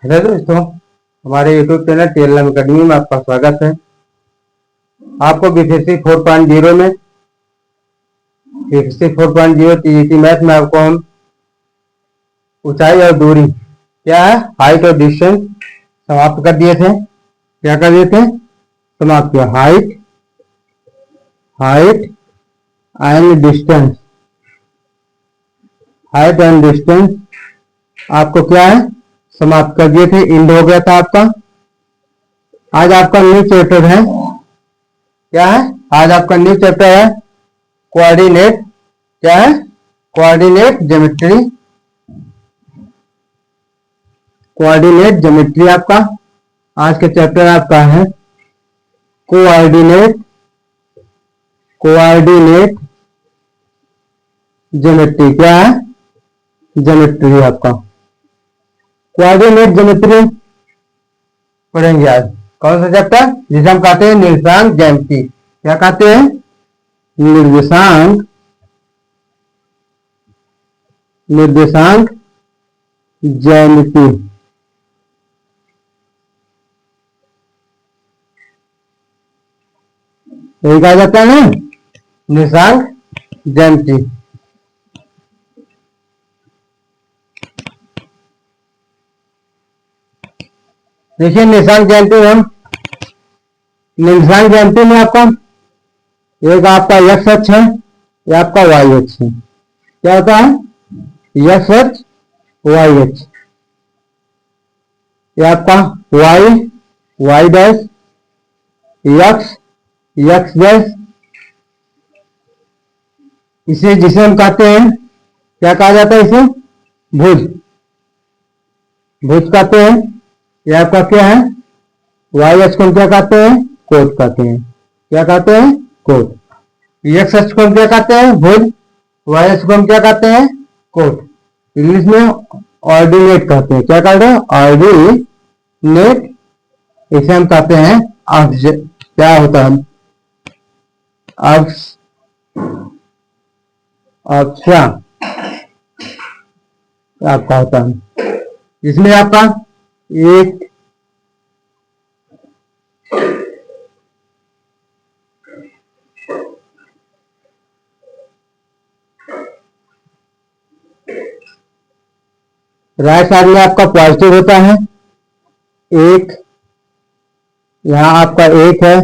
Hello दोस्तों, हमारे YouTube channel TLM academy में आपका स्वागत है। आपको बीसीसी 4.0 में बीसीसी 4.0 टीजीटी मैथ में आपको हम ऊंचाई और दूरी क्या है, हाइट और डिस्टेंस समाप्त कर दिए थे। क्या कर दिए थे? समाप्त किया। Height and distance, height and distance आपको क्या है, समाप्त कर दिए थे। इंड हो गया था आपका। आज आपका न्यू चैप्टर है, क्या है? आज आपका न्यू चैप्टर है कोऑर्डिनेट। क्या है? Coordinate geometry. कोऑर्डिनेट ज्योमेट्री आपका आज के चैप्टर आपका है कोऑर्डिनेट ज्योमेट्री। क्या है? ज्योमेट्री आपका कोऑर्डिनेट ज्योमेट्री पढ़ेंगे आज। कौन सा चैप्टर? जिसे हम कहते हैं निर्देशांक ज्यामिति। क्या कहते हैं? निर्देशांक ज्यामिति। यही कहा जाता है ना, निर्देशांक ज्यामिति। देखिए निर्देशांक ज्यामिति में आपका एक आपका एक्स अक्ष है, या आपका वाई अक्ष है। क्या होता है? एक्स अक्ष, वाई अक्ष। ये आपका वाई डैश, एक्स डैश। इसे जिसे हम कहते हैं, क्या कहा जाता है? इसे भुज कहते हैं। यह आपका क्या है? वाई अक्ष को हम क्या कहते हैं? कोट कहते हैं। क्या कहते हैं? कोट। एक्स अक्ष को हम क्या कहते हैं? भुज। वाई अक्ष को हम क्या कहते हैं? कोट। इंग्लिश में ऑर्डिनेट कहते हैं। क्या कहते हैं? ऑर्डिनेट। इसे हम कहते हैं अक्ष। क्या होता है? अक्ष, अक्षा आपका होता है। इसमें आपका एक राइट साइड में आपका पॉजिटिव होता है। एक, यहां आपका एक है,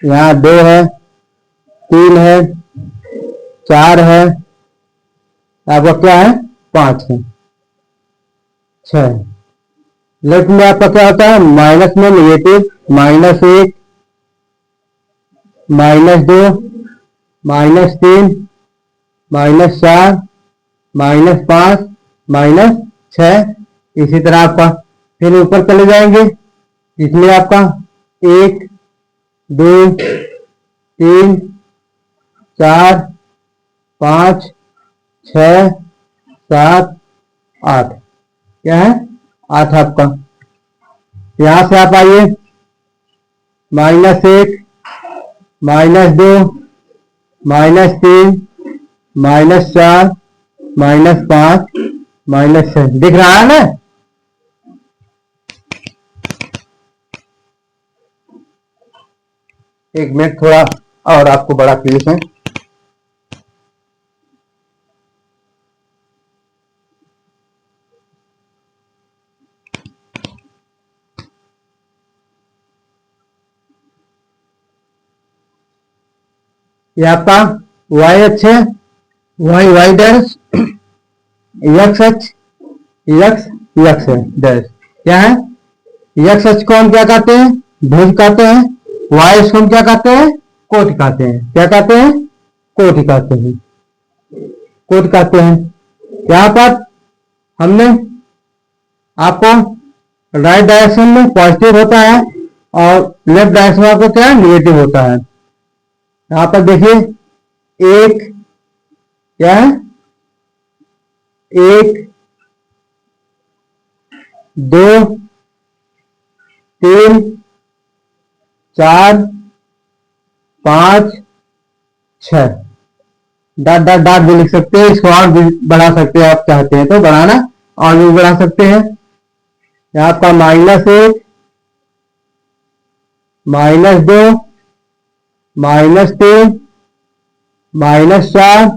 यहां दो है, तीन है, चार है, आपका क्या है? पांच है, छह। लेफ्ट में आपका क्या होता है? माइनस में नेगेटिव, माइनस एक, माइनस दो, माइनस तीन, माइनस चार, माइनस पांच, माइनस छह। इसी तरह आपका फिर ऊपर चले जाएंगे। इसमें आपका एक, दो, तीन, चार, पांच, छह, सात, आठ। क्या है? आठ आपका। यहां से आप आइए, माइनस एक, माइनस दो, माइनस तीन, माइनस चार, माइनस पांच, माइनस छह। दिख रहा है ना? एक मिनट, थोड़ा और आपको बड़ा क्लिप है। ये आपका वाई अक्ष है, वाई डैश, एक्स अक्ष, एक्स है डैश। क्या है? एक्स अक्ष को हम क्या कहते हैं? भुज कहते हैं। वाई अक्ष को हम क्या कहते हैं? कोट कहते हैं। क्या कहते हैं? कोट कहते हैं। कोट कहते हैं। यहाँ पर हमने आपको राइट डायरेक्शन में पॉजिटिव होता है और लेफ्ट डायरेक्शन में आपको क्या है? निगेटिव होता है। यहां पर देखिए, एक, क्या है? एक, दो, तीन, चार, पांच, छह। डॉट डॉट डॉट भी लिख सकते हैं। इसको और भी बढ़ा सकते हैं, आप चाहते हैं तो बढ़ाना और भी बढ़ा सकते हैं। यहाँ आपका -1, -2, -3, -4,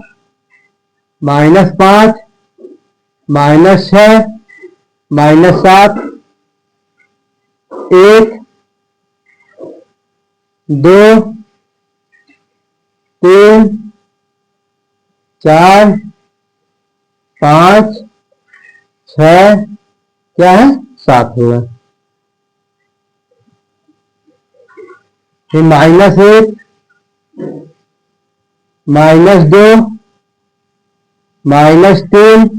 -5, -6, -7, 1, 2, 3, 4, 5, 6, क्या है 7 होगा। फिर -1, -2, -3,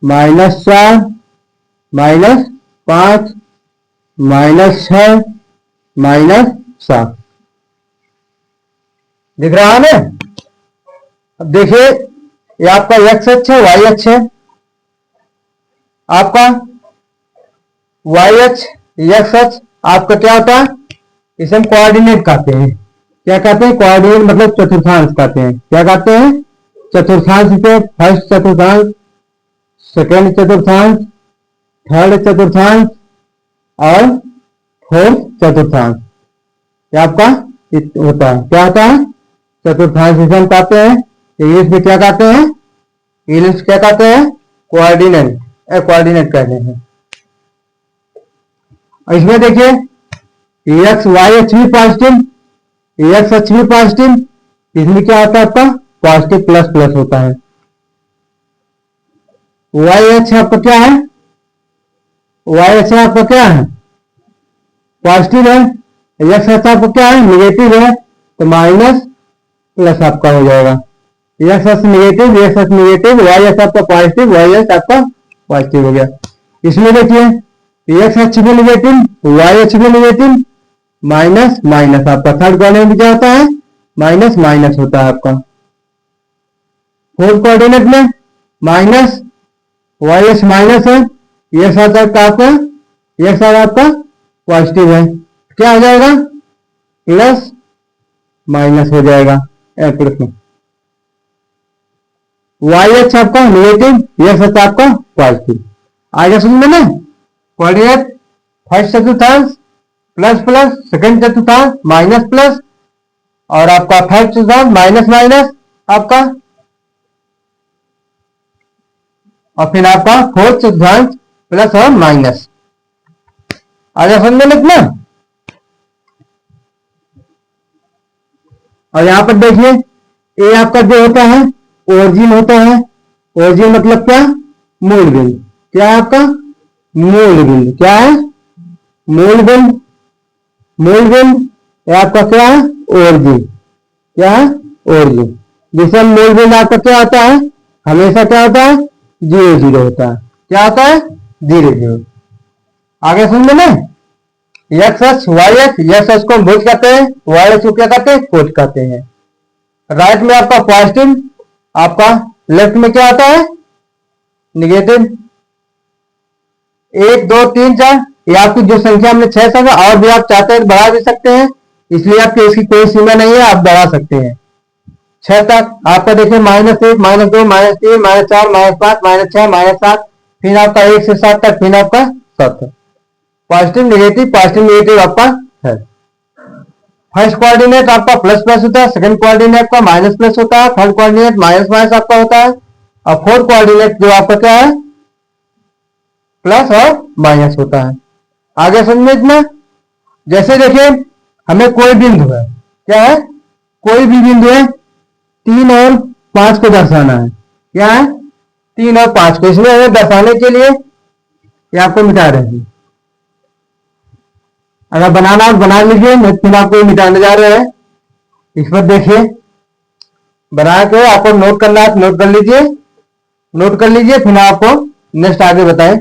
-4, -5, -6, -7 दिख रहा है ना। अब देखिए ये आपका एक्स अक्ष है, वाई अक्ष है। आपका वाई अक्ष, एक्स अक्ष आपका क्या होता है, इसे हम कोऑर्डिनेट कहते हैं। क्या कहते हैं, कोऑर्डिनेट मतलब चतुर्थांश कहते हैं। क्या कहते हैं, चतुर्थांश पे फर्स्ट चतुर्थांश, सेकेंड चतुर्थांश, थर्ड चतुर्थांश और फोर्थ चतुर्थांश। क्या आपका होता है, क्या होता है, चतुर्थांश इसे हम कहते हैं। इंग्लिश में क्या कहते हैं, इंग्लिश क्या कहते हैं, कोऑर्डिनेट, कोऑर्डिनेट कहते हैं। और इसमें देखिए एक्स वाई अक्ष भी पॉजिटिव, एक्स अक्ष भी पॉजिटिव, इसमें क्या होता है आपका पॉजिटिव प्लस प्लस होता है। वाई अक्ष आपका क्या है, वाई अक्ष आपका क्या है, पॉजिटिव है। एक्स अक्ष आपका क्या है, निगेटिव है, तो माइनस प्लस आपका हो जाएगा। एक्स अक्ष निगेटिव, एक्स अक्ष निगेटिव, वाई अक्ष आपका पॉजिटिव, वाई अक्ष आपका पॉजिटिव हो गया। इसमें देखिए एक्स अक्ष भी निगेटिव, वाई अक्ष भी निगेटिव, माइनस माइनस आपका थर्ड कोऑर्डिनेट में क्या होता है, माइनस माइनस होता है आपका। फोर्थ कोऑर्डिनेट में माइनस, वाई एक्स माइनस है, ये साथ आपका, ये साथ आपका पॉजिटिव है, क्या हो जाएगा प्लस माइनस हो जाएगा प्लस में। वाई एक्स आपका निगेटिव, ये साथ आपका पॉजिटिव। आगे समझ में ना, कोऑर्डिनेट फर्स्ट चतुर्थांश प्लस प्लस, सेकंड चतुर्थांश माइनस प्लस, और आपका थर्ड चतुर्थांश माइनस माइनस आपका, और फिर आपका फोर्थ चतुर्थांश प्लस और माइनस। आगे समझ में इतना। और यहां पर देखिए ये आपका जो होता है ओरिजिन होता है। ओरिजिन मतलब क्या, मूल बिंदु। क्या है आपका मूल बिंदु, क्या है मूल बिंदु, मूल बिंदु आपका क्या है ओरिजिन, क्या है ओरिजिन। जिसमें मूल बिंदु आपका क्या होता है, हमेशा क्या होता है 0 0 होता है। क्या होता है 0 0। आगे समझ में, एक्स अक्ष वाई अक्ष, एक्स अक्ष को हम भुज कहते हैं, वाई अक्ष को क्या कहते हैं कोट कहते हैं। राइट में आपका पॉजिटिव, आपका लेफ्ट में क्या आता है निगेटिव। 1 2 3 4, ये आपकी जो संख्या हमने 6 संख्या, और भी आप चाहते हैं बढ़ा भी सकते हैं, इसलिए आपकी इसकी कोई सीमा नहीं है, आप बढ़ा सकते हैं 6 तक। आपका देखिए -1, -2, -3, -4, -5, -6, -7, फिर आपका 1 से 7 तक, फिर आपका 7 पॉजिटिव नेगेटिव आपका है। फर्स्ट कोऑर्डिनेट आपका प्लस प्लस होता है, सेकंड कोऑर्डिनेट का माइनस प्लस होता है, थर्ड कोऑर्डिनेट माइनस माइनस आपका होता है, और फोर्थ कोऑर्डिनेट जो आपका क्या है प्लस और माइनस होता है। आगे समझ में इतना। जैसे देखिए हमें कोई बिंदु है, क्या है कोई भी बिंदु है 3 और 5 को दर्शाना है। क्या है 3 और 5 को, इसमें हमें दर्शाने के लिए ये आपको मिटा रहे हैं। अगर बनाना हो बना लीजिए, मैं फिर आपको मिटाने जा रहे हैं। इस पर देखिए बना के आपको नोट करना है, नोट कर लीजिए, नोट कर लीजिए, फिर आपको नेक्स्ट आगे बताएं।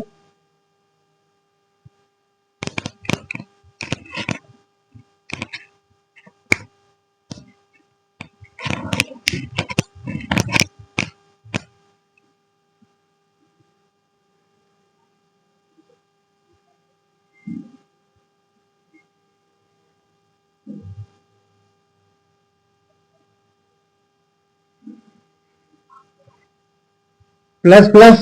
Plus plus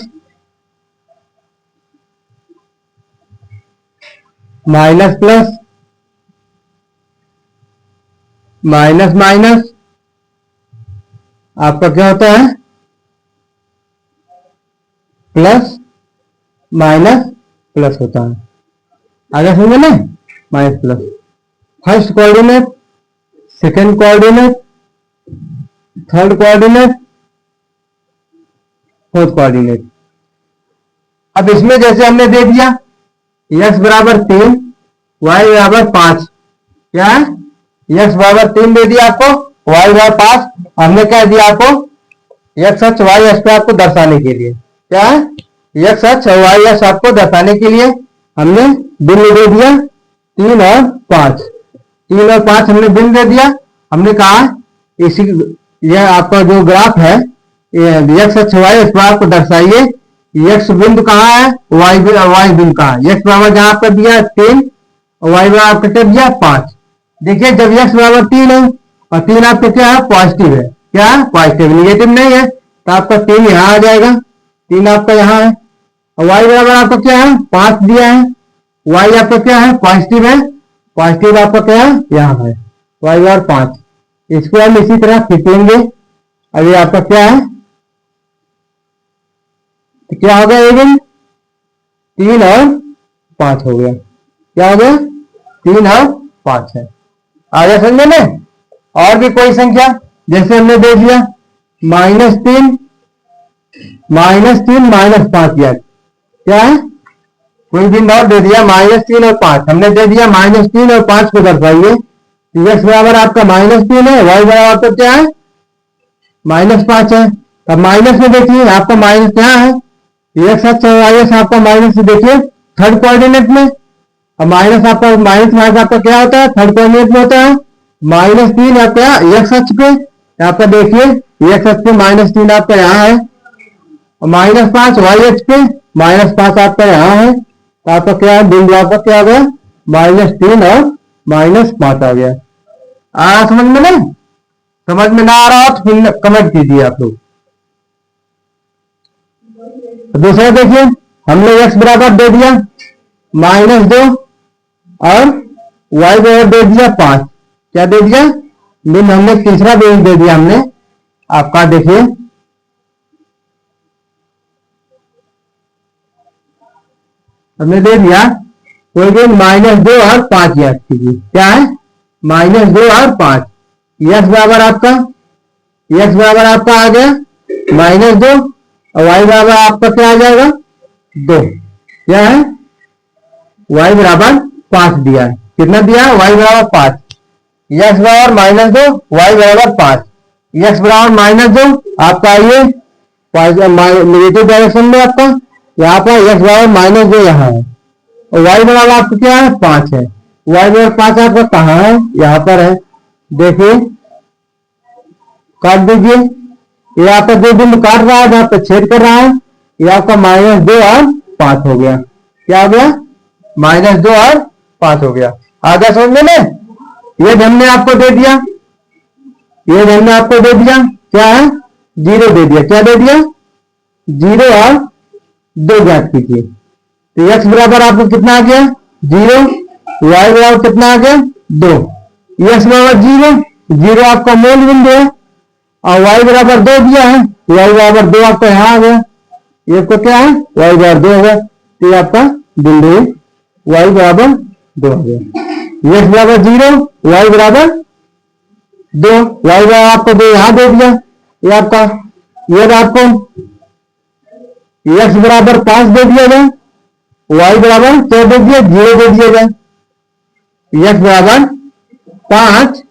minus plus minus minus आपका क्या होता है, प्लस माइनस प्लस होता है। आगे समझे ना, minus plus. First coordinate, second coordinate, third coordinate, fourth coordinate. अब इसमें जैसे हमने दे दिया x बराबर 3, y बराबर 5, क्या है, x बराबर 3 दे दिया आपको, y बराबर 5। हमने क्या दिया आपको, x अक्ष y अक्ष पे आपको दर्शाने के लिए, क्या है, x अक्ष और y अक्ष आपको दर्शाने के लिए हमने बिंदु दे दिया 3 और 5। 3 और 5 हमने बिंदु दे दिया। हमने कहा इसी, यह आपका जो ग्राफ है x अक्ष y अक्ष पर आपको दर्शाइए x बिंदु कहाँ है, y बिंदु कहाँ है। x बराबर जहां पर दिया 3 और y बराबर आपका टिप दिया 5। देखिए जब x बराबर 3 है और 3 आपका क्या है, पॉजिटिव है, क्या है, पॉजिटिव, निगेटिव नहीं है, तो आपका 3 यहाँ आ जाएगा, 3 आपका यहाँ है। और y बराबर आपका क्या है, 5 दिया है, y आपका क्या है, पॉजिटिव है, पॉजिटिव आपका क्या है, यहाँ है, y बराबर 5। इसको हम इसी तरह खींचेंगे। अभी आपका क्या है, तो क्या हो गया, एक 3 और 5 हो गया, क्या हो गया, 3 और 5 है। आगे समझे ना। और भी कोई संख्या जैसे हमने दे दिया -3 -5 दिया, क्या है, कोई बिंदु और दे दिया -3 और 5, हमने दे दिया -3 और 5 को दर्शाइए। x बराबर आपका -3 है, y बराबर आपका क्या है, -5 है। अब माइनस में देखिए आपका माइनस क्या है, x अक्ष और y अक्ष आपका माइनस से देखिए थर्ड कोऑर्डिनेट में। अब माइनस आपका माइनस आपका क्या होता है, थर्ड कोऑर्डिनेट में होता है। -3 आपका x अक्ष पे, आपका देखिए x अक्ष पे -3 आपका यहाँ है, और -5 y अक्ष पे, -5 आपका यहाँ है। तो आपका क्या है, बिंदु आपका क्या आ गया, -3 और -5 आ गया। आ रहा समझ में नहीं, समझ में ना आ रहा हो तो फिर कमेंट कीजिए आप लोग। दूसरा देखिए हमने x बराबर दे दिया -2 और y बराबर दे दिया 5, क्या दे दिया, बिंदु हमने तीसरा बिंदु दे दिया हमने आपका, देखिए हमने दे दिया कोई भी -2 और 5 याद कीजिए, क्या है, -2 और 5। x बराबर आपका आ गया -2 और y बराबर आपका क्या आ जाएगा 2, क्या है, y बराबर 5 दिया है, कितना दिया है, y बराबर 5, x बराबर -2 y बराबर 5, x बराबर -2 आपका आइए नेगेटिव डायरेक्शन में आपका यहाँ पर x बराबर -2 यहाँ है, और y बराबर आपका क्या है 5 है। y बराबर 5 आपका कहाँ है, यहाँ पर है, देखिए काट दीजिए। ये आपका जो बिंदु काट रहा है जहां पर छेद कर रहा है, ये आपका -2 और 5 हो गया, क्या हो गया, -2 और 5 हो गया। आगे समझ में ना। ये हमने आपको दे दिया, क्या है, 0 दे दिया, क्या दे दिया, 0 और 2 ज्ञात कीजिए। तो x बराबर आपको कितना आ गया 0, y बराबर कितना आ गया 2, x बराबर 0 आपका मूल बिंदु है, और y बराबर 2 दिया है, y बराबर 2 आपका यहाँ आ गया, ये आपको क्या है, y बराबर 2 होगा, तो ये आपका बिंदु y बराबर 2 हो गया। x बराबर 0, y बराबर 2, y बराबर आपको 2 यहाँ दे दिया, ये आपका, ये आपको x बराबर 5 दे दिया जाए, y बराबर क्या दे दिया 0 दे दिया जाए, x बराबर 5,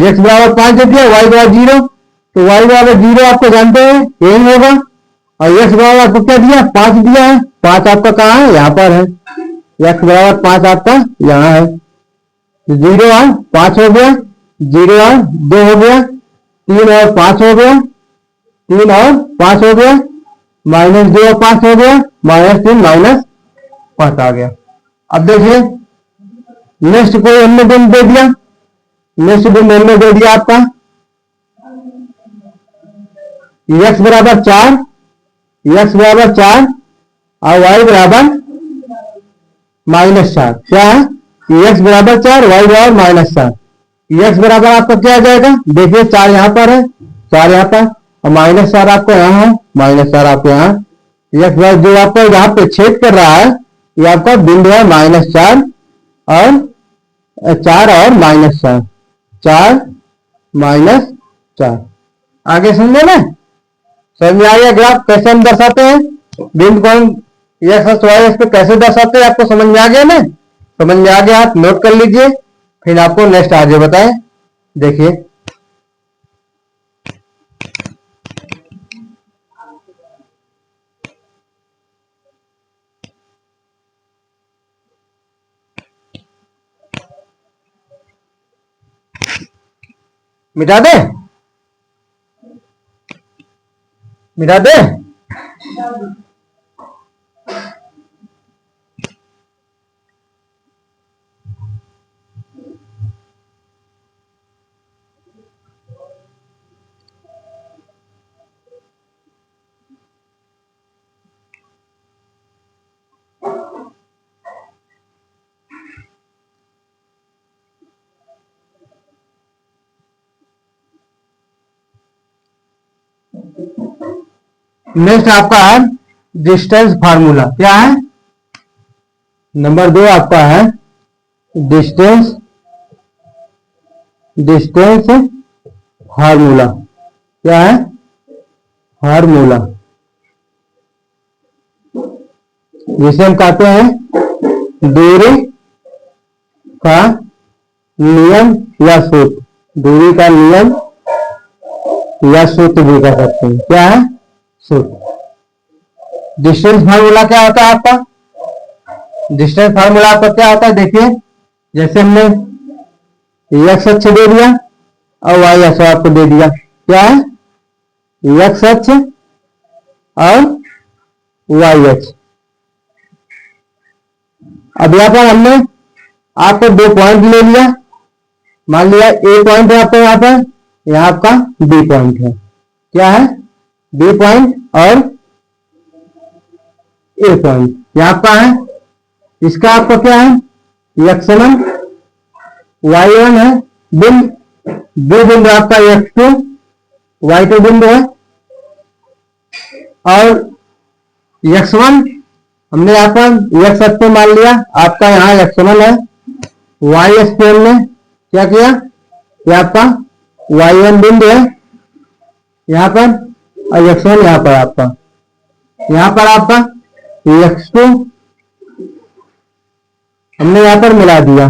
x बराबर 5 दे दिया, y बराबर 0, तो y बराबर 0 आपको जानते हैं यही होगा, और x बराबर आपको क्या दिया 5 दिया है, 5 आपका कहाँ है, यहाँ पर है, x बराबर 5 आपका यहाँ है, 0 और 5 हो गया, 0 और 2 हो गया, 3 और 5 हो गया, 3 और 5 हो गया, -2 और 5 हो गया, -3 -5 आ गया। अब देखिए नेक्स्ट कोई हमने बिंदु दे दिया, नेक्स्ट बिंदु हमने दे दिया आपका x बराबर 4 और y बराबर -4 क्या है, x बराबर 4, y बराबर -4। x बराबर आपका क्या आ जाएगा, देखिए 4 यहाँ पर है, 4 यहाँ पर, और -4 आपको यहाँ है, -4 आपको यहाँ। x बराबर जो आपको यहाँ पे छेद कर रहा है ये आपका बिंदु है -4 और 4 और -4, 4 -4। आगे समझे ना, समझ में आ गया ग्राफ कैसे हम दर्शाते हैं, बिंदु को हम x y पे कैसे दर्शाते हैं, आपको समझ में आ गया ना। समझ में आ गया, आप नोट कर लीजिए, फिर आपको नेक्स्ट आगे बताएं। देखिए मिटा दे, मिटा दे। नेक्स्ट आपका है डिस्टेंस फार्मूला, क्या है, नंबर 2 आपका है डिस्टेंस फार्मूला, क्या है, फार्मूला, जिसे हम कहते हैं दूरी का नियम या सूत्र, दूरी का नियम या सूत्र भी कह सकते हैं, क्या है, सूत्र। डिस्टेंस फार्मूला क्या होता है आपका, डिस्टेंस फार्मूला आपका क्या होता है, देखिए जैसे हमने x अक्ष दे दिया और y अक्ष आपको दे दिया, क्या है, x अक्ष और y अक्ष। अब यहाँ पर हमने आपको 2 पॉइंट ले लिया, मान लिया A पॉइंट है आपका यहाँ पर, यहाँ आपका B पॉइंट है, क्या है, B पॉइंट और A पॉइंट यहाँ आपका है। इसका आपका क्या है, x1 y1 है, बिंदु B बिंदु आपका x2 y2 बिंदु है, और x1 हमने यहाँ पर x अक्ष पे मान लिया, आपका यहाँ x1 है, y अक्ष पे हमने क्या किया, ये आपका y1 बिंदु है यहाँ पर, और x1 यहाँ पर आपका x2 हमने यहाँ पर मिला दिया,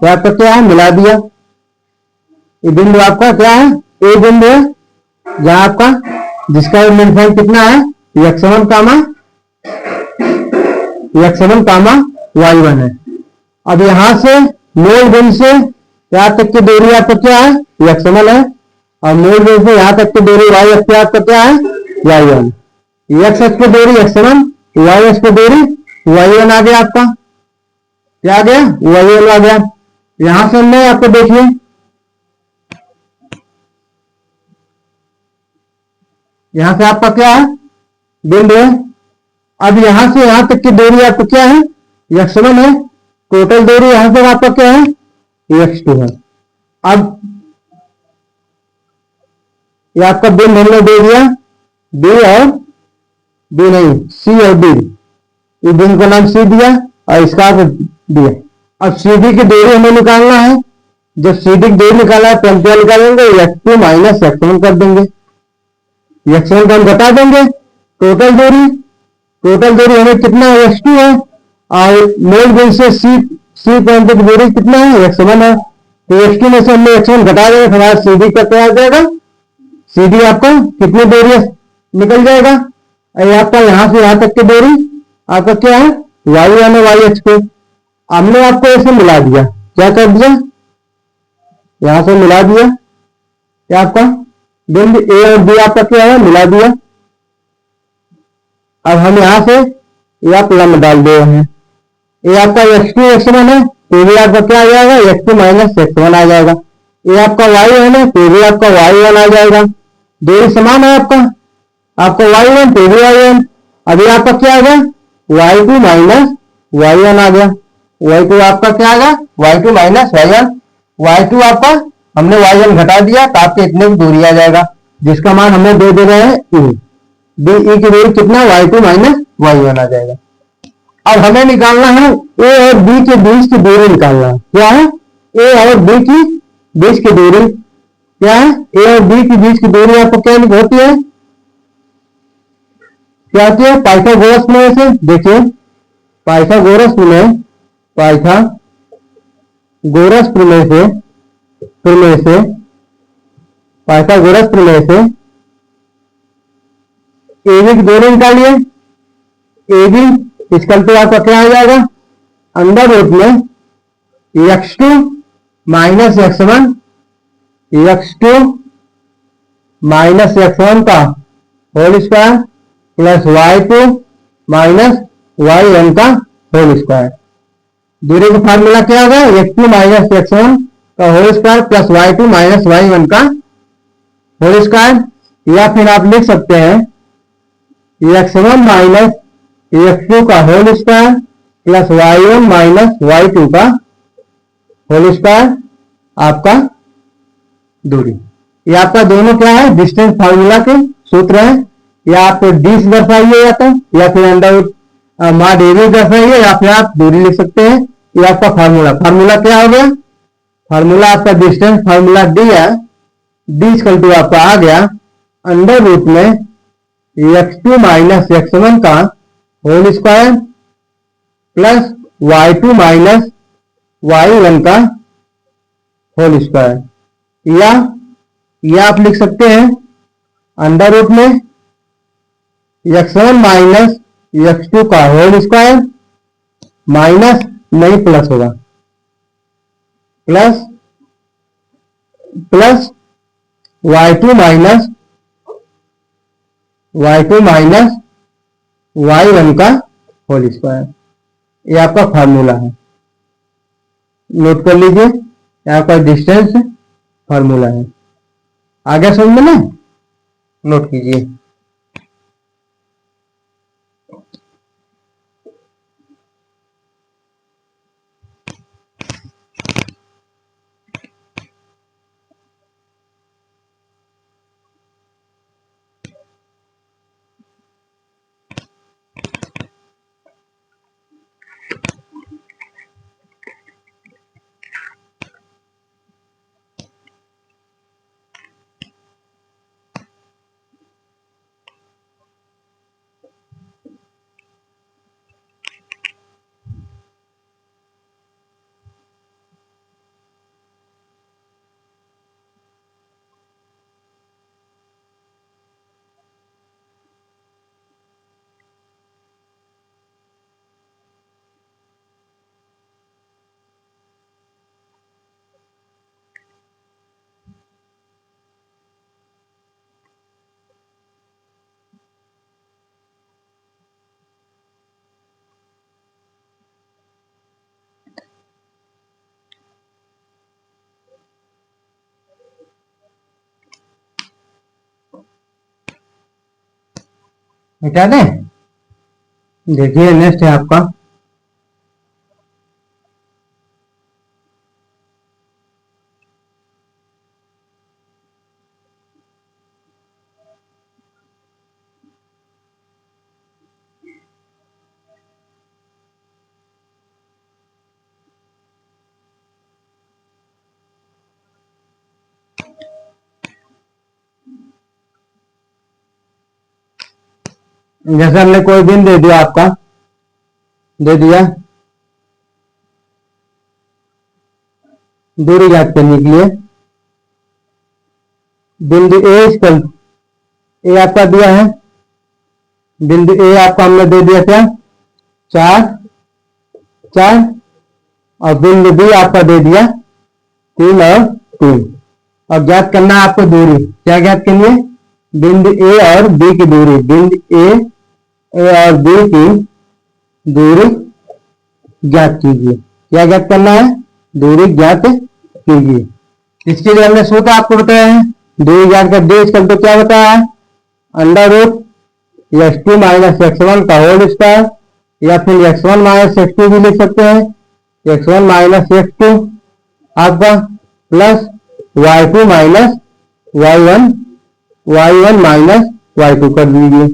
यहाँ पर क्या है, मिला दिया। ये बिंदु आपका क्या है, ए बिंदु है, जहां आपका जिसका मिडपॉइंट कितना है, x1 कामा y1 है। अब यहां से मूल बिंदु से यहाँ तक की दूरी आपका क्या है, x1 है, और मूल बिंदु से यहाँ तक की दूरी y अक्ष पे आपका क्या है, y1। x अक्ष पे दूरी x1, y अक्ष पे दूरी y1 आ गया आपका, क्या आ गया, y1 आ गया। यहां से हमने आपको देखिए यहां से आपका क्या है, बिंदु है। अब यहां से यहां तक की दूरी आपको क्या है, x1 है, टोटल दूरी यहां से आपका क्या है, x2 है। अब ये आपका बिंदु हमने दे दिया B और B नहीं, C और D, इस बिंदु का नाम C दिया और इसका दिया। अब CD की दूरी हमें निकालना है, जब CD की दूरी निकाला है तो हम क्या निकालेंगे, x2 माइनस x1 कर देंगे, x1 को हम घटा देंगे, टोटल दूरी हमें कितना है, x2 है, और मूल बिंदु से C पॉइंट की दूरी कितना है, x1 है। तो x2 में से हमने x1 घटा देंगे, हमारा CD का क्या आ जाएगा, CD आपका कितनी दूरी निकल जाएगा, और आपका यहां से यहां तक की दूरी आपका क्या है, y1 है, y अक्ष पे। हमने आपको ऐसे मिला दिया, क्या कर दिया, यहां से मिला दिया, क्या आपका बिंदु A और B आपका क्या है, मिला दिया। अब हम यहां से ये आप लंब डाल दे रहे हैं, ये आपका x2 x1 है, तो भी आपका क्या आ जाएगा, x2 माइनस x1 आ जाएगा। ये आपका y है ना, तो भी आपका y1 आ जाएगा, दूरी समान है आपका y1 तो भी y1। अभी आपका क्या आ गया, y2 माइनस y1 आ गया, y2 आपका क्या आ गया, y2 माइनस y1। y2 आपका हमने y1 घटा दिया तो आपके इतने की दूरी आ जाएगा, जिसका मान हमें दे रहे हैं e। e की दूरी कितना, y2 माइनस y1 आ जाएगा। अब हमें निकालना है a और b के बीच की दूरी निकालना है। क्या है, a और b की बीच की दूरी क्या है, a और b की बीच की दूरी आपको क्या होती है, क्या होती है, पाइथागोरस में से देखिए, पाइथागोरस में पाइथागोरस प्रमेय से पाइथागोरस प्रमेय से AB की दूरी निकालिए। AB इसका तो आपका क्या आ जाएगा, अंडर रूट में x2 माइनस x1 का whole square plus y2 minus y1 का होल स्क्वायर। दूरी का फार्मूला क्या होगा, x2 माइनस x1 का whole square plus y2 minus y1 का होल स्क्वायर, या फिर आप लिख सकते हैं x1 माइनस x2 का whole square plus y1 minus y2 का होल स्क्वायर आपका दूरी। ये आपका दोनों क्या है, डिस्टेंस फार्मूला के सूत्र है। या आप डी से दर्शाइए या फिर अंडर रूट मॉड एबी दर्शाइए, या फिर आप दूरी लिख सकते हैं। ये आपका फार्मूला क्या हो गया, फार्मूला आपका डिस्टेंस फार्मूला डी है। डी इक्वल टू आपका आ गया अंडर रूट में x2 माइनस x1 का whole square plus y2 minus y1 का होल स्क्वायर, या आप लिख सकते हैं अंडर रूट में x1 माइनस x2 का होल स्क्वायर माइनस नहीं प्लस होगा, प्लस y2 माइनस y1 का होल स्क्वायर। ये आपका फार्मूला है, नोट कर लीजिए, ये आपका डिस्टेंस फार्मूला है। आगे समझ में ना, नोट कीजिए। मिटा दें, देखिए नेक्स्ट है आपका जैसे हमने कोई दिन दे दिया, आपका दे दिया दूरी ज्ञात करने के लिए, बिंदु ए आपका दिया है, बिंदु ए आपका हमने दे दिया क्या, 4 और बिंदु बी आपका दे दिया 3 और 3। और ज्ञात करना है आपको दूरी, क्या ज्ञात करनी है, बिंदु ए और बी की दूरी, बिंदु ए और बी की दूरी ज्ञात कीजिए। क्या ज्ञात करना है, दूरी ज्ञात कीजिए। इसके लिए हमने सूत्र आपको बताया है, दूरी ज्ञात कर दी। इसका तो क्या बताया है, under root x2 minus x1 का होल स्क्वायर या फिर x1 माइनस x2 भी लिख सकते हैं, x1 माइनस x2 आपका plus y2 minus y1, y1 minus y2 कर दीजिए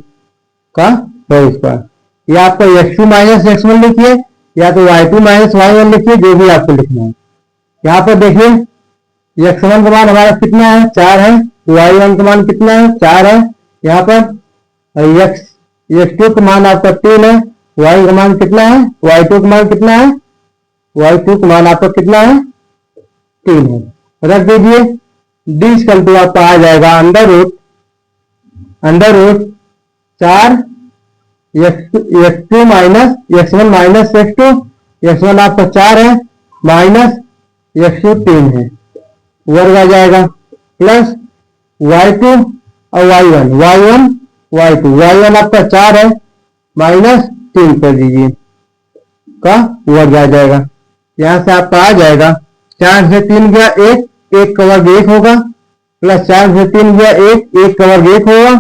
का होल स्क्वायर। या आपको x2 माइनस x1 लिखिए या तो y2 माइनस y1 लिखिए, जो भी आपको लिखना है। यहाँ पर देखिए x1 का मान हमारा कितना है 4 है, y1 का मान कितना है 4 है। यहाँ पर x2 का मान आपका 3 है, y का मान कितना है, y2 का मान कितना है, y2 का मान आपका कितना है 3 है। रख दीजिए, डी इक्वल टू आपका आ जाएगा under root 4 x2 minus x1 minus x2, x1 आपका 4 है माइनस x2 3 है, वर्ग आ जाएगा प्लस y2 और y1 आपका 4 है माइनस 3 कर दीजिए का वर्ग आ जाएगा। यहां से आपका आ जाएगा 4 से 3 गया 1, 1 का वर्ग 1 होगा, प्लस 4 से 3 गया 1, 1 का वर्ग 1 होगा,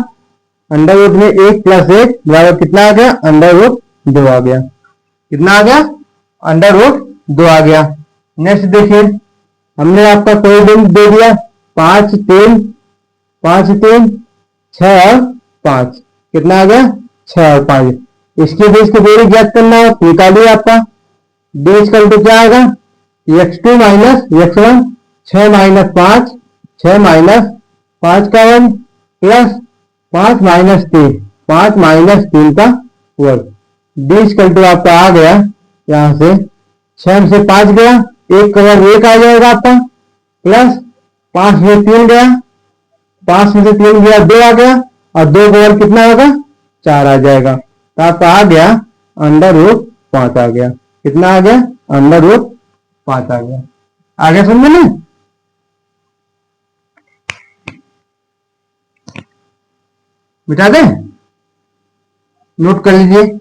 अंडर रूट में 1 प्लस 1 बराबर कितना आ गया, अंडर रूट 2 आ गया। कितना आ गया, अंडर रूट 2 आ गया। नेक्स्ट देखिए, हमने आपका कोई बिंदु दे दिया 5 3 6 और 5, कितना आ गया 6 और 5। इसके बीच की दूरी ज्ञात करना है, निकालिए आपका डी इक्वल टू क्या आएगा x2 minus x1, 6 minus 5, 6 minus 5 का वर्ग प्लस 5 माइनस 3, 5 माइनस 3 का वर्ग। डी इक्वल टू आपका आ गया, यहां से 6 से 5 गया, 1 का वर्ग 1 आ जाएगा आपका, प्लस 5 से 3 गया, 5 में से 3 गया 2 आ गया, और 2 का वर्ग कितना होगा 4 आ जाएगा। तो आपका आ गया अंडर रूट 5 आ गया। कितना आ गया, अंडर रूट 5 आ गया। आगे समझे ना, मिटा दे, नोट कर लीजिए।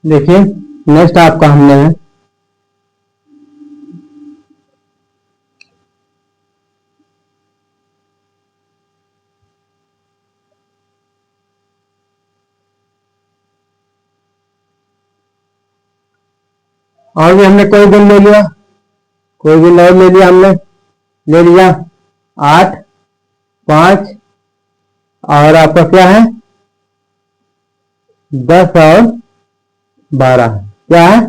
देखिए नेक्स्ट आपका हमने है और भी हमने कोई दिन ले लिया, कोई दिन और ले लिया, हमने ले लिया 8 5 और आपका क्या है 10 और 12, क्या है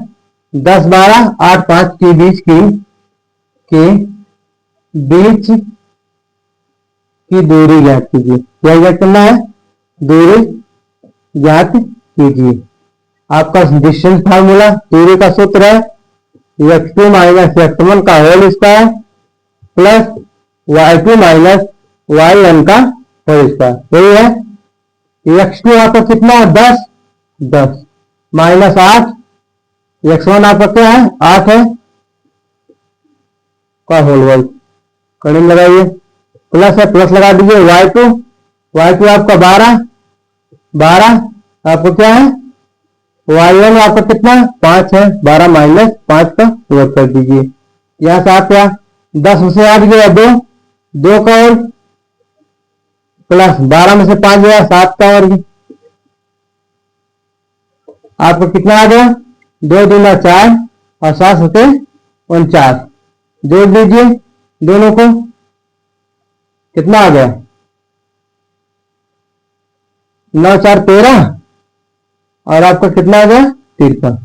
10 12 8 5 के बीच की दूरी ज्ञात कीजिए। क्या ज्ञात करना है, दूरी ज्ञात कीजिए। आपका डिस्टेंस फार्मूला, दूरी का सूत्र है x2 माइनस x1 का whole square plus y2 minus y1 का होल स्क्वायर। यही है। x2 आपका कितना है 10 माइनस 8, x1 आपका क्या है 8 है का होल वर्ग, कड़म लगाइए, प्लस है प्लस लगा दीजिए, y2 आपका 12 आपको क्या है, y1 आपका कितना 5 है, 12 माइनस 5 का वर्ग कर दीजिए। यहां से आप क्या 10 में से 8 गया 2 का वर्ग प्लस 12 में से 5 गया 7 का वर्ग, आपको कितना आ गया 2 दूना 4 और 7 होते 49। जोड़ दीजिए दोनों को, कितना आ गया 9 4 13 और आपका कितना आ गया 53।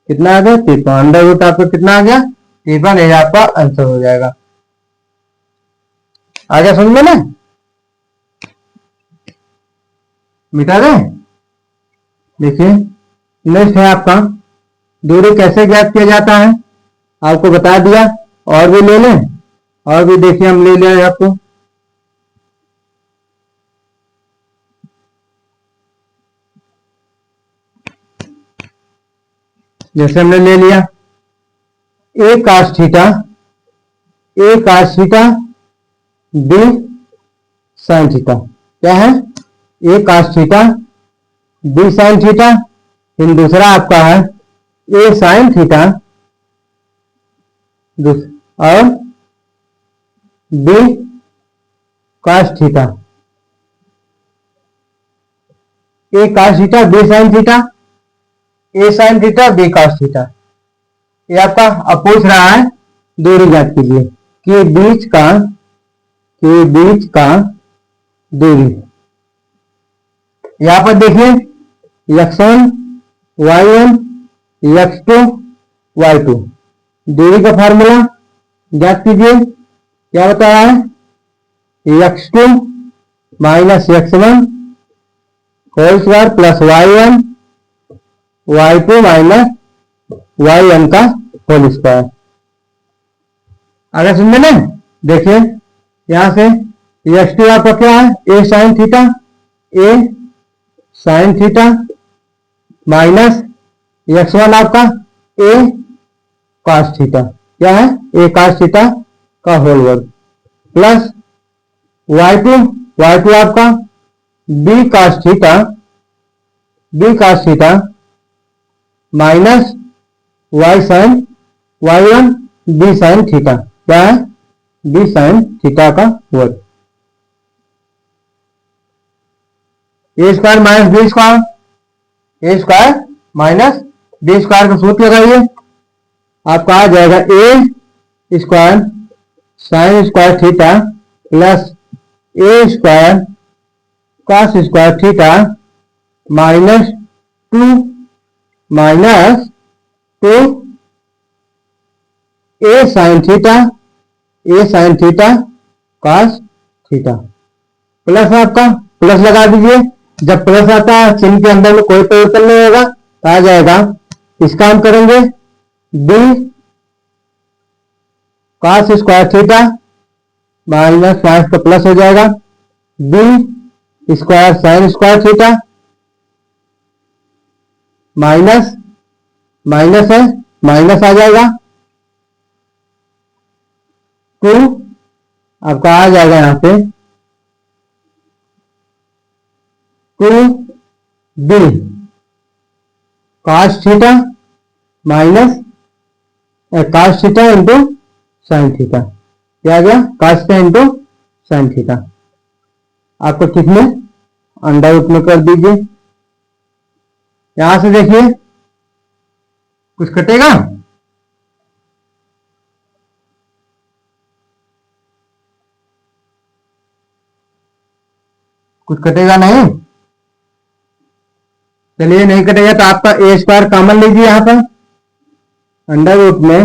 कितना आ गया 53, अंडर रूट आपका कितना आ गया 53, ये आपका आंसर हो जाएगा। आगे समझ में ना, मिटा दे। देखिए नेक्स्ट है आपका दूरी कैसे ज्ञात किया जाता है, आपको बता दिया। और भी ले लें, और भी देखिए हम ले लिया आपको, जैसे हमने ले लिया a cos theta b sin theta, क्या है a cos theta b sin theta, फिर दूसरा आपका है a sin थीटा और B cos theta, A cos theta B sin theta, A sin theta B cos theta. ये आपका अब पूछ रहा है दूरी ज्ञात कीजिए कि बीच का दूरी। यहां पर देखिए x1 y1 x2 y2 दूरी का फॉर्मूला ज्ञात कीजिए। क्या बता रहा है x2 minus x1 whole square plus y2 minus yn का होल स्क्वायर। अगर समझे ना, देखिए यहां से x2 आपका क्या है a sin theta minus x1 आपका a cos थीटा, क्या है a cos थीटा का होल वर्ग प्लस y2 आपका b cos theta minus y1 b sin theta, क्या है b sin थीटा का वर्ग। A square minus B square, A square minus B square का सूत्र लगाइए, आपका आ जाएगा A square sine square theta plus A square cos square theta minus two A sine theta cos theta plus आपका plus लगा दीजिए। जब प्लस आता है चिन्ह के अंदर में कोई परिवर्तन नहीं होगा तो आ जाएगा, इसका हम करेंगे B cos square theta minus का प्लस हो जाएगा B square sine square theta minus है माइनस आ जाएगा टू, आपका आ जाएगा यहां पे two B cos theta minus cos theta into sine theta, क्या आ गया cos theta into sine theta. आपको कितने अंडर रूट में कर दीजिए। यहां से देखिए कुछ कटेगा, कुछ कटेगा नहीं, चलिए नहीं कटेगा तो आपका ए स्क्वायर कॉमन लीजिए। यहां पर अंडर रूट में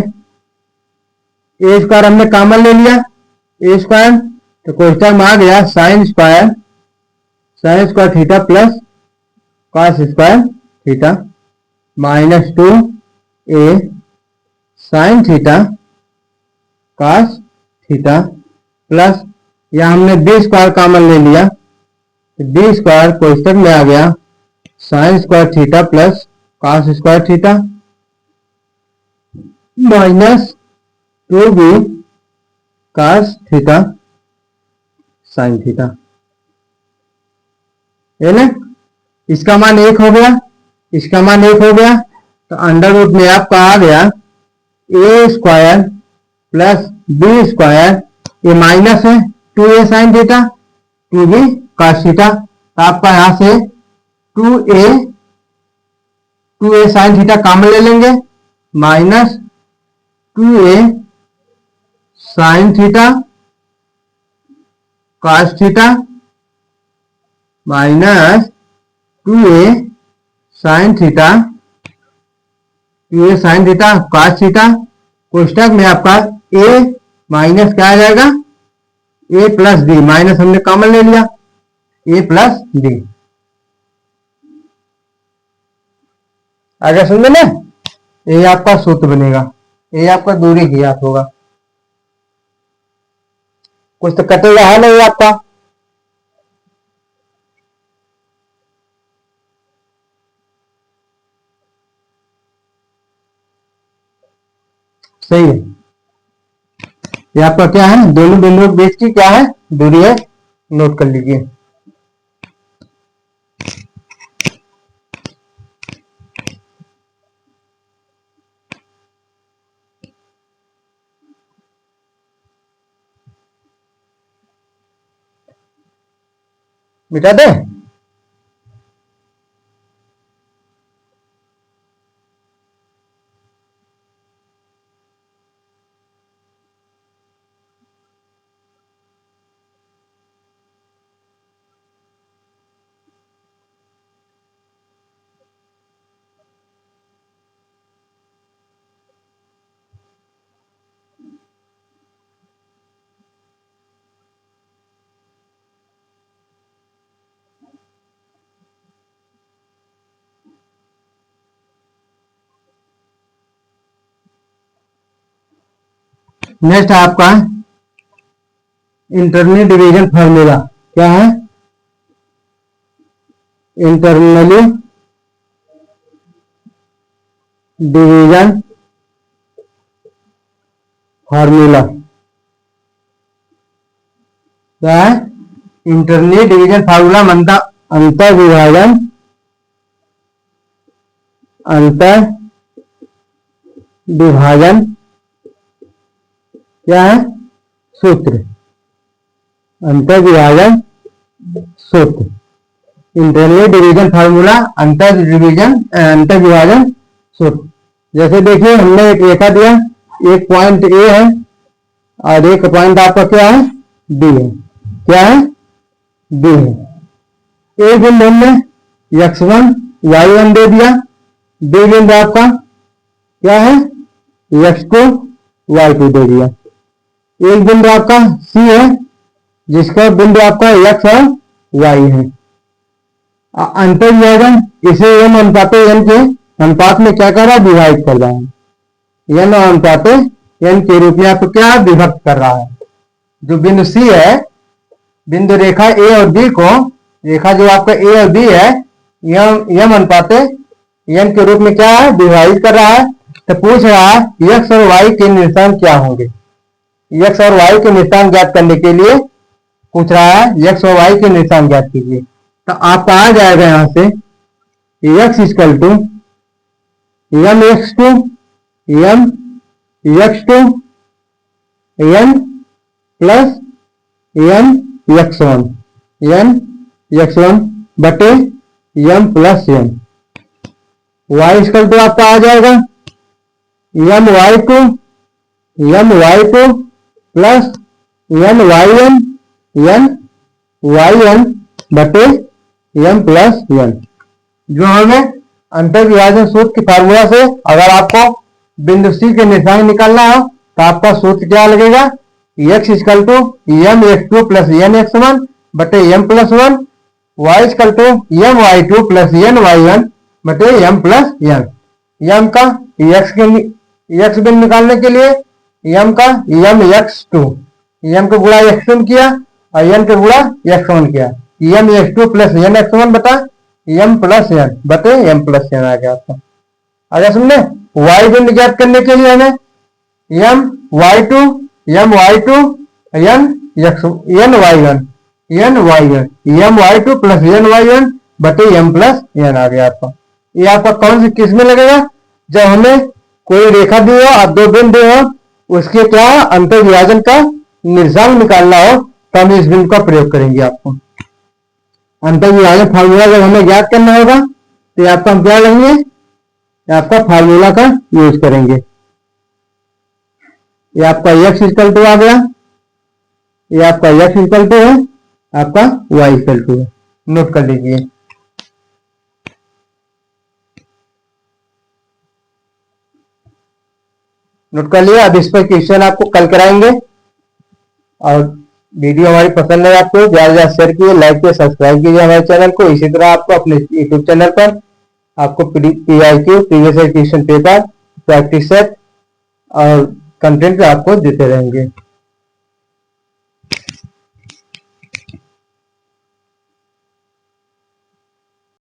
ए स्क्वायर हमने कॉमन ले लिया, ए स्क्वायर तो कोष्टक में आ गया sine square theta plus cos square theta minus two A sine theta cos theta plus या हमने बी स्क्वायर कॉमन ले लिया, बी स्क्वायर कोष्टक में आ गया sine square theta plus cos square theta minus two B cos theta sine theta, है ना। इसका मान 1 हो गया, इसका मान 1 हो गया तो अंडर रूट में आपका आ गया A square plus B square, ये माइनस है two A sine theta two B cos theta, तो आपका यहां से two A sine theta common ले लेंगे minus two A sine theta cos theta minus two A sine theta cos theta कोष्टक में आपका ए माइनस क्या आ जाएगा ए प्लस बी, माइनस हमने कॉमन ले लिया ए प्लस बी। आगे समझे ना, ये आपका सूत्र बनेगा, ये आपका दूरी ज्ञात होगा। कुछ तो कटेगा है नहीं आपका, सही है। ये आपका क्या है दोनों बिंदुओं के बीच की क्या है दूरी है, नोट कर लीजिए। मिटा दे। नेक्स्ट है आपका इंटरनली डिवीजन फॉर्मूला। क्या है? इंटरनली डिवीजन फॉर्मूला क्या है? इंटरनली डिवीजन फार्मूला मनता अंतर विभाजन क्या है? सूत्र। अंतर विभाजन सूत्र। इंटरनली डिवीजन फार्मूला अंतर विभाजन सूत्र। जैसे देखिए हमने एक रेखा दिया, एक पॉइंट ए है और एक पॉइंट आपका क्या है? बी है। क्या है? बी है। ए बिंदु हमने x1 y1 दे दिया, बी बिंदु आपका क्या है? x2 y2 दे दिया। एक बिंदु आपका सी है जिसका बिंदु आपका x और y है। अंतर विभाजन इसे एन अनुपाते एन के अनुपात में क्या कर रहा है? विभाजित कर रहा है। एन अनुपाते एन के रूप में आपको क्या विभक्त कर रहा है। जो बिंदु सी है, बिंदु रेखा ए और बी को, रेखा जो आपका ए और बी है, एम अनुपाते एन के रूप में क्या है? विभाजित कर रहा है। तो पूछ रहा है एक्स और वाई के निशान क्या होंगे। एक्स और वाई के निशान ज्ञात करने के लिए पूछ रहा है एक्स और वाई के निशान ज्ञात कीजिए। तो आपका आ जाएगा यहां से x equal to m x two m x two n plus N x one बटे M plus N. Y equal to आपका आ जाएगा m Y two plus N y n बटे एम प्लस एन। जो हमें अंतर विभाजन सूत्र की फार्मूला से अगर आपको बिंदु सी के निशान निकालना हो तो आपका सूत्र क्या लगेगा? X equal to m x two plus N x one बटे M plus one, y equal to m Y two plus N Y one बटे एम प्लस एन। एम का एक्स बिंदु निकालने के लिए एम का एम एक्स टू, एम का गुणा एक्स वन किया और एन का गुणा एक्स वन किया, M x two plus N x one बटा एम प्लस एन बटे एम प्लस एन आ गया आपका। आगे सुनने वाई बिंदु ज्ञात करने के लिए हमें M Y two N Y one M Y two plus N Y one बटे एम प्लस एन आ गया आपका। ये आपका कौन सी किस में लगेगा? जब हमें कोई रेखा दी हो और दो बिंदु हो, उसके क्या अंतर विभाजन का निशान निकालना हो तो हम इस बिंदु का प्रयोग करेंगे। आपको अंतर विभाजन फार्मूला जब हमें ज्ञात करना होगा तो आपका हम क्या लेंगे? आपका फार्मूला का यूज करेंगे। ये आपका एक्स इक्वल टू आ गया, ये आपका एक्स इक्वल टू है, आपका वाई इक्वल टू है। नोट कर लीजिए। नोट कर लिया। अब इस पर क्वेश्चन आपको कल कराएंगे। और वीडियो हमारी पसंद है आपको ज्यादा से ज्यादा शेयर कीजिए, लाइक कीजिए, सब्सक्राइब कीजिए हमारे चैनल को। इसी तरह आपको अपने यूट्यूब चैनल पर आपको PIQ previous question paper, practice set और कंटेंट आपको देते रहेंगे।